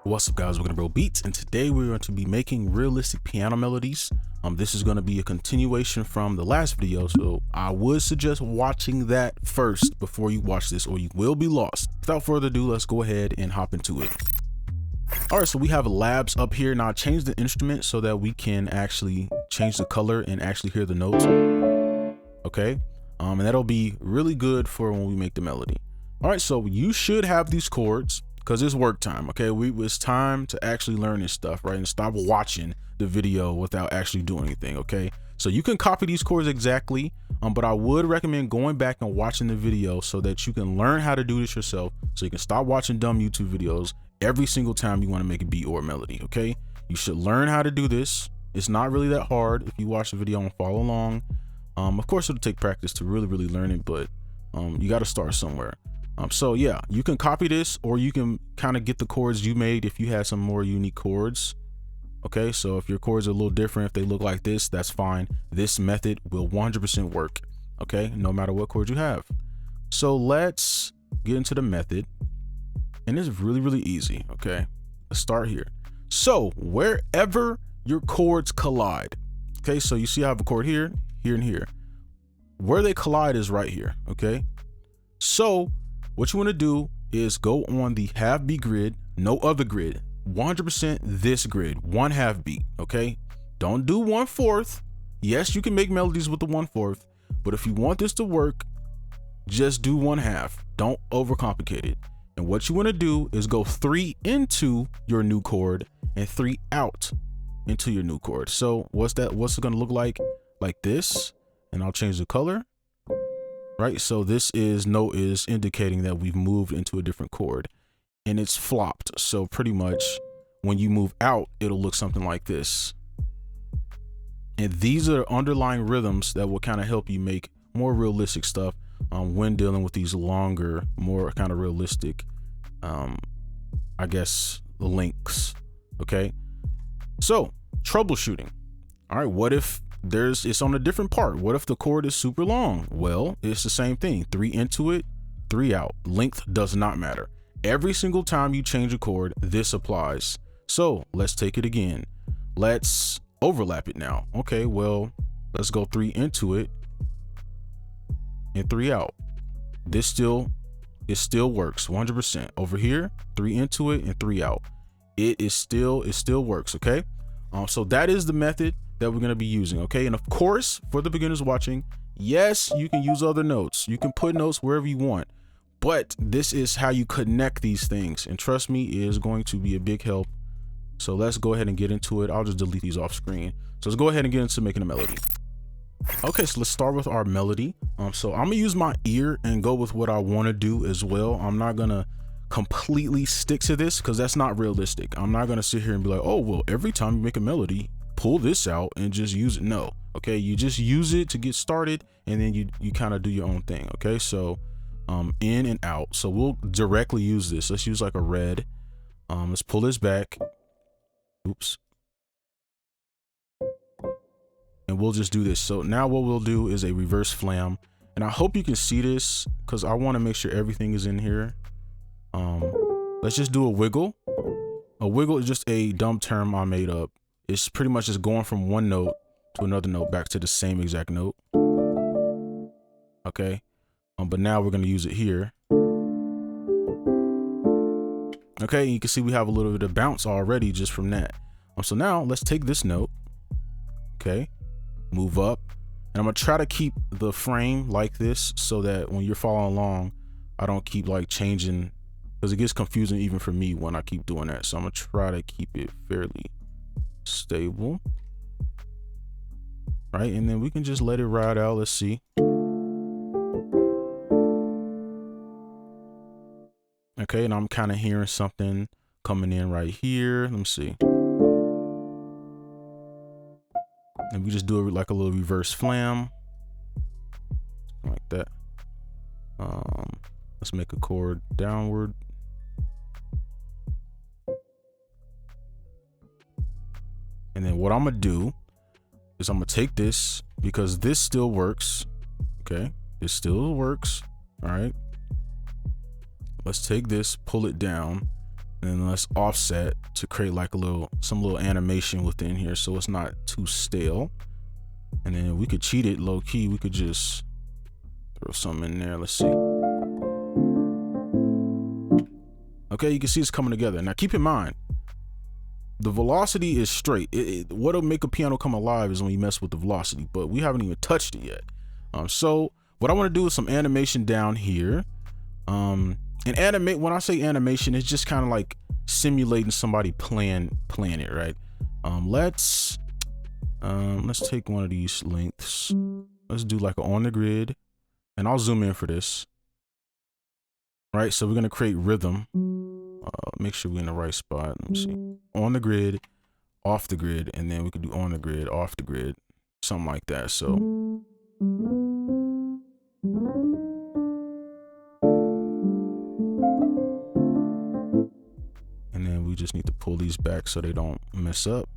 What's up, guys? Welcome to brobeatz, and today we're going to be making realistic piano melodies. This is going to be a continuation from the last video, so I would suggest watching that first before you watch this, or you will be lost. Without further ado, let's go ahead and hop into it. All right, so we have labs up here. Now I changed the instrument so that we can actually change the color and actually hear the notes. Okay, and that'll be really good for when we make the melody. All right, so you should have these chords, because it's work time. Okay, it's time to actually learn this stuff, right? And stop watching the video without actually doing anything. Okay, so you can copy these chords exactly, but I would recommend going back and watching the video so that you can learn how to do this yourself, so you can stop watching dumb YouTube videos every single time you want to make a beat or a melody. Okay, you should learn how to do this. It's not really that hard if you watch the video and follow along. Of course it'll take practice to really learn it, but you got to start somewhere. So yeah, you can copy this, or you can kind of get the chords you made if you had some more unique chords. Okay, so if your chords are a little different, if they look like this, that's fine. This method will 100% work, okay, no matter what chord you have. So let's get into the method, and it's really easy. Okay, let's start here. So wherever your chords collide, okay, so you see I have a chord here, here, and here. Where they collide is right here. Okay, so what you want to do is go on the half beat grid, no other grid, 100% this grid, 1/2 beat. Okay, don't do 1/4. Yes, you can make melodies with the 1/4, but if you want this to work, just do 1/2. Don't overcomplicate it. And what you want to do is go 3 into your new chord and 3 out into your new chord. So what's it going to look like? Like this, and I'll change the color. Right, so this note is indicating that we've moved into a different chord, and it's flopped. So pretty much when you move out, it'll look something like this. And these are underlying rhythms that will kind of help you make more realistic stuff when dealing with these longer, more kind of realistic, I guess, links. Okay, so troubleshooting. All right, what if it's on a different part? What if the chord is super long? Well, it's the same thing. 3 into it, 3 out. Length does not matter. Every single time you change a chord, this applies. So let's take it again. Let's overlap it now. Okay, well, let's go 3 into it and 3 out. It still works 100%. Over here, 3 into it and 3 out. It still works. Okay, so that is the method that we're going to be using. Okay, and of course, for the beginners watching, yes, you can use other notes. You can put notes wherever you want, but this is how you connect these things, and trust me, it is going to be a big help. So let's go ahead and get into it. I'll just delete these off screen. So let's go ahead and get into making a melody. Okay, so let's start with our melody. So I'm gonna use my ear and go with what I want to do as well. I'm not gonna completely stick to this because that's not realistic. I'm not gonna sit here and be like, oh well, every time you make a melody, pull this out and just use it. No. Okay, you just use it to get started, and then you kind of do your own thing. Okay, so in and out. So we'll directly use this. Let's use like a red. Let's pull this back. Oops. And we'll just do this. So now what we'll do is a reverse flam, and I hope you can see this because I want to make sure everything is in here. Let's just do a wiggle. A wiggle is just a dumb term I made up. It's pretty much just going from one note to another note back to the same exact note. Okay, but now we're going to use it here. Okay, you can see we have a little bit of bounce already just from that. So now let's take this note. Okay, move up, and I'm going to try to keep the frame like this so that when you're following along, I don't keep like changing, because it gets confusing even for me when I keep doing that. So I'm going to try to keep it fairly stable, right? And then we can just let it ride out. Let's see. Okay, and I'm kind of hearing something coming in right here. Let me see. And we just do it like a little reverse flam, like that. Let's make a chord downward. And then what I'm gonna do is I'm gonna take this, because this still works. Okay, it still works. All right, let's take this, pull it down, And then let's offset to create like some little animation within here so it's not too stale. And then we could cheat it low key. We could just throw something in there. Let's see. Okay, you can see it's coming together. Now keep in mind, the velocity is straight. What'll make a piano come alive is when you mess with the velocity, but we haven't even touched it yet. So what I want to do is some animation down here. And animate, when I say animation, it's just kind of like simulating somebody playing it, right? Let's take one of these lengths. Let's do like a on the grid, and I'll zoom in for this. Right, so we're gonna create rhythm. Make sure we're in the right spot. Let me see. On the grid, off the grid, and then we could do on the grid, off the grid, something like that. So and then we just need to pull these back so they don't mess up.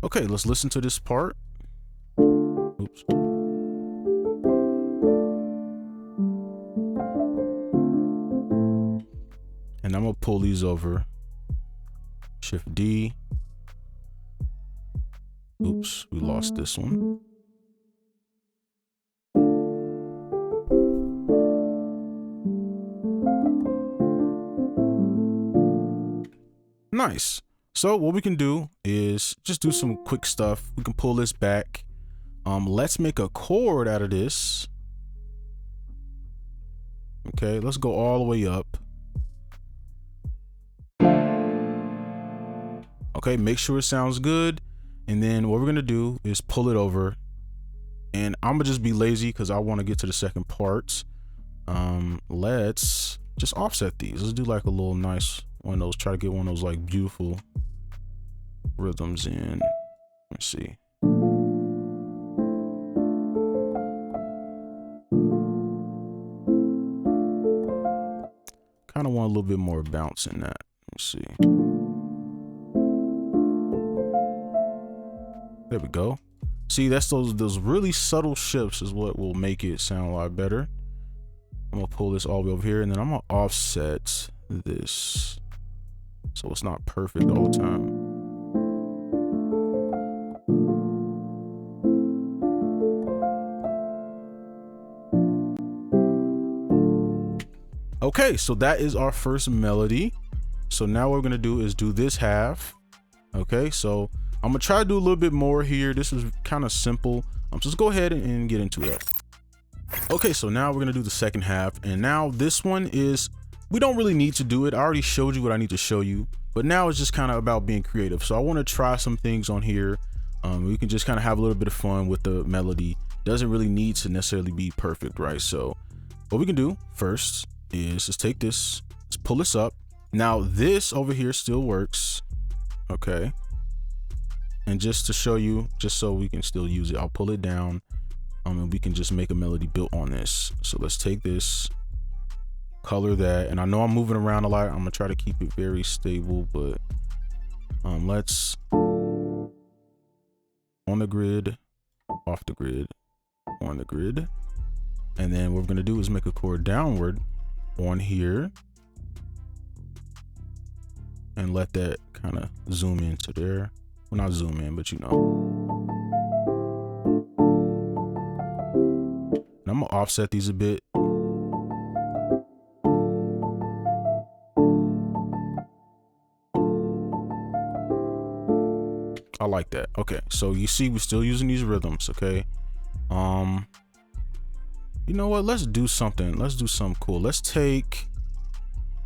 Okay, let's listen to this part. Oops. And I'm gonna pull these over. Shift D. Oops, we lost this one. Nice. So what we can do is just do some quick stuff. We can pull this back. Let's make a chord out of this. Okay, let's go all the way up. Okay, make sure it sounds good. And then what we're gonna do is pull it over. And I'm gonna just be lazy because I want to get to the second part. Let's just offset these. Let's do like a little nice one of those. Try to get one of those like beautiful rhythms in. Let's see. Kind of want a little bit more bounce in that. Let's see. There we go. See, that's those really subtle shifts is what will make it sound a lot better. I'm gonna pull this all the way over here, and then I'm gonna offset this so it's not perfect all the time. Okay, so that is our first melody. So now what we're gonna do is do this half. Okay, so I'm gonna try to do a little bit more here. This is kind of simple. So let's go ahead and get into it. Okay, so now we're gonna do the second half, and now this one is, we don't really need to do it. I already showed you what I need to show you, but now it's just kind of about being creative. So I want to try some things on here. We can just kind of have a little bit of fun with the melody. Doesn't really need to necessarily be perfect, right? So what we can do first is let's take this, let's pull this up. Now this over here still works. Okay. And just to show you, just so we can still use it, I'll pull it down. And we can just make a melody built on this. So let's take this, color that, and I know I'm moving around a lot. I'm gonna try to keep it very stable, but let's on the grid, off the grid, on the grid. And then what we're gonna do is make a chord downward on here and let that kind of zoom into there. Well, not zoom in, but you know. And I'm gonna offset these a bit. I like that. Okay, so you see we're still using these rhythms, okay? You know what? Let's do something. Let's do something cool. Let's take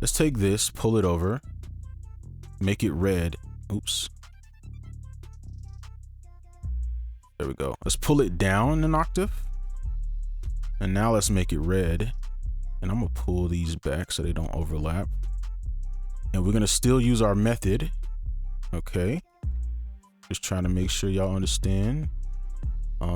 this, pull it over, make it red. Oops. There we go. Let's pull it down an octave. And now let's make it red. And I'm gonna pull these back so they don't overlap. And we're gonna still use our method. Okay. Just trying to make sure y'all understand.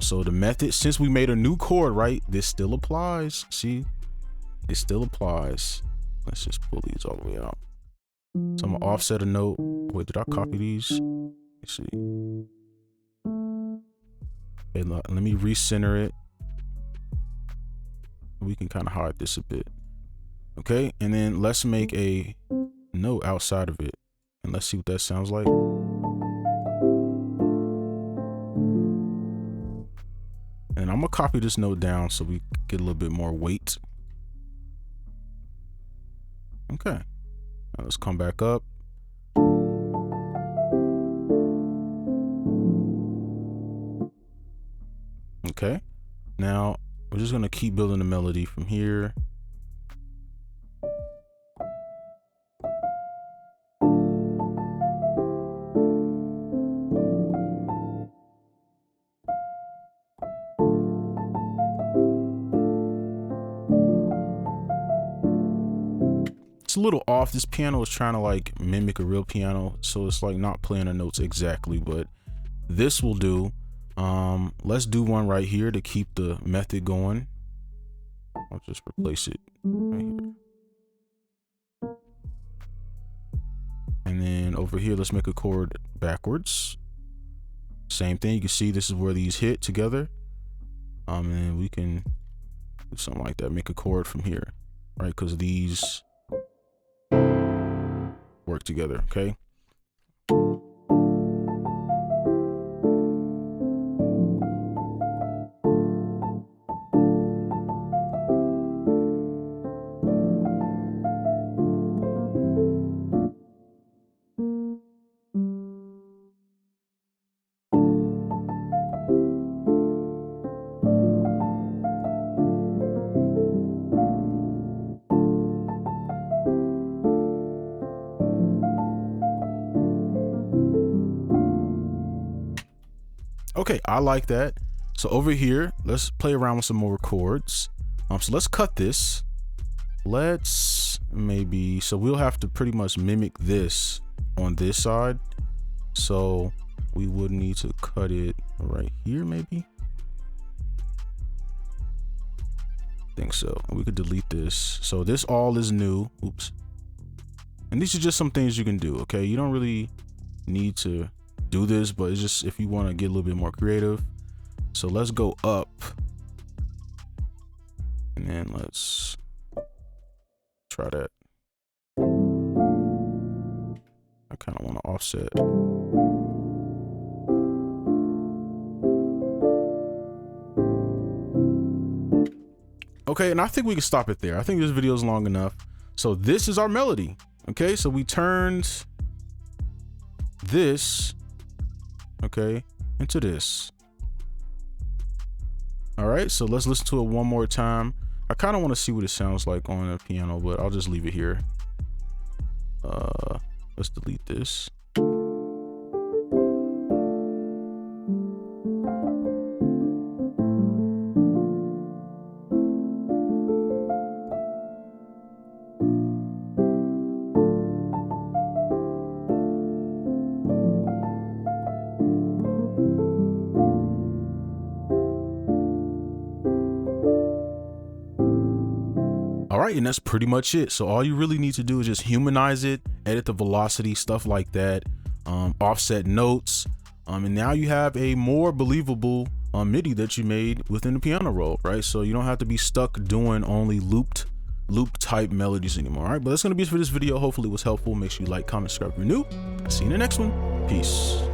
So the method, since we made a new chord, right? This still applies. See, it still applies. Let's just pull these all the way out. So I'm gonna offset a note. Wait, did I copy these? Let's see. Okay, let me recenter it. We can kind of hide this a bit. Okay, and then let's make a note outside of it, and let's see what that sounds like. And I'm gonna copy this note down so we get a little bit more weight. Okay, now let's come back up. Okay, now we're just gonna keep building the melody from here. A little off. This piano is trying to like mimic a real piano, so it's like not playing the notes exactly, but this will do. Let's do one right here to keep the method going. I'll just replace it right here. And then over here, let's make a chord backwards. Same thing. You can see this is where these hit together. And then we can do something like that, make a chord from here, right? Because these work together. Okay. Okay, I like that. So over here, let's play around with some more chords. So let's cut this. Let's maybe, so we'll have to pretty much mimic this on this side. So we would need to cut it right here, maybe. I think so. We could delete this. So this all is new. Oops. And these are just some things you can do, okay? You don't really need to do this, but it's just if you want to get a little bit more creative. So let's go up, and then let's try that. I kind of want to offset. Okay, and I think we can stop it there. I think this video is long enough. So this is our melody. Okay, so we turned this, okay, into this. All right, so let's listen to it one more time. I kind of want to see what it sounds like on the piano, but I'll just leave it here. Let's delete this. All right, and that's pretty much it. So all you really need to do is just humanize it, edit the velocity, stuff like that, offset notes, and now you have a more believable MIDI that you made within the piano roll, right? So you don't have to be stuck doing only loop type melodies anymore. All right, but that's gonna be it for this video. Hopefully it was helpful. Make sure you like, comment, subscribe if you're new. See you in the next one. Peace.